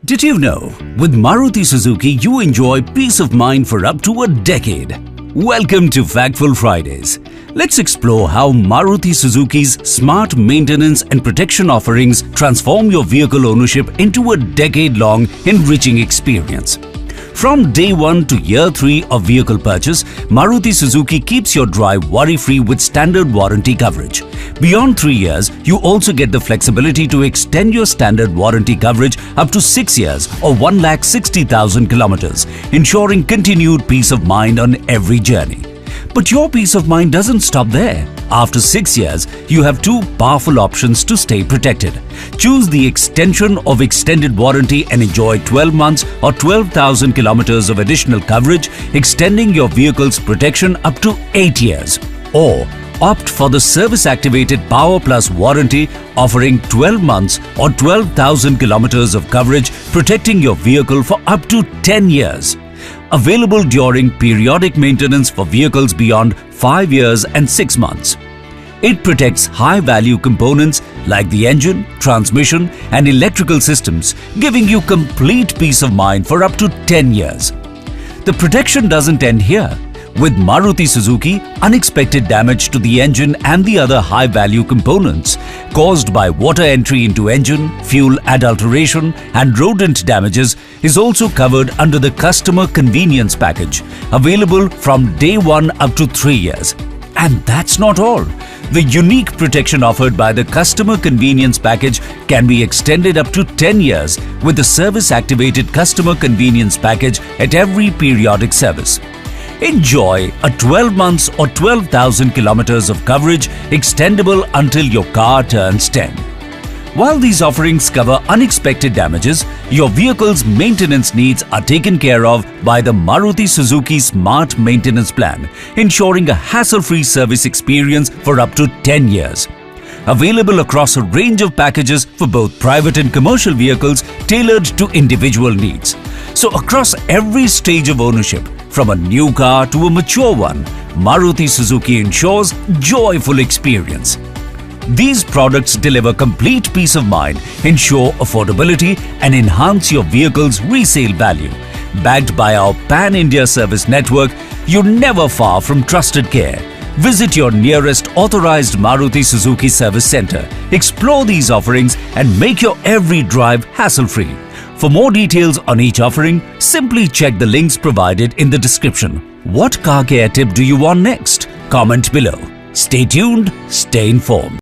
Did you know, with Maruti Suzuki you enjoy peace of mind for up to a decade? Welcome to Factful Fridays. Let's explore how Maruti Suzuki's smart maintenance and protection offerings transform your vehicle ownership into a decade-long enriching experience. From day 1 to year 3 of vehicle purchase, Maruti Suzuki keeps your drive worry-free with standard warranty coverage. Beyond 3 years, you also get the flexibility to extend your standard warranty coverage up to 6 years or 1,60,000 kilometers, ensuring continued peace of mind on every journey. But your peace of mind doesn't stop there. After 6 years, you have two powerful options to stay protected. Choose the extension of extended warranty and enjoy 12 months or 12,000 kilometers of additional coverage, extending your vehicle's protection up to 8 years. Or opt for the service-activated PowerPlus Warranty, offering 12 months or 12,000 kilometers of coverage, protecting your vehicle for up to 10 years. Available during periodic maintenance for vehicles beyond 5 years and 6 months. It protects high-value components like the engine, transmission and electrical systems, giving you complete peace of mind for up to 10 years. The protection doesn't end here. With Maruti Suzuki, unexpected damage to the engine and the other high-value components caused by water entry into engine, fuel adulteration and rodent damages is also covered under the Customer Convenience Package, available from day 1 up to 3 years. And that's not all. The unique protection offered by the Customer Convenience Package can be extended up to 10 years with the Service-Activated Customer Convenience Package at every periodic service. Enjoy a 12 months or 12,000 kilometers of coverage extendable until your car turns 10. While these offerings cover unexpected damages, your vehicle's maintenance needs are taken care of by the Maruti Suzuki Smart Maintenance Plan, ensuring a hassle-free service experience for up to 10 years. Available across a range of packages for both private and commercial vehicles tailored to individual needs. So across every stage of ownership, from a new car to a mature one, Maruti Suzuki ensures joyful experience. These products deliver complete peace of mind, ensure affordability and enhance your vehicle's resale value. Backed by our pan-India service network, you're never far from trusted care. Visit your nearest authorized Maruti Suzuki Service Center. Explore these offerings and make your every drive hassle-free. For more details on each offering, simply check the links provided in the description. What car care tip do you want next? Comment below. Stay tuned, stay informed.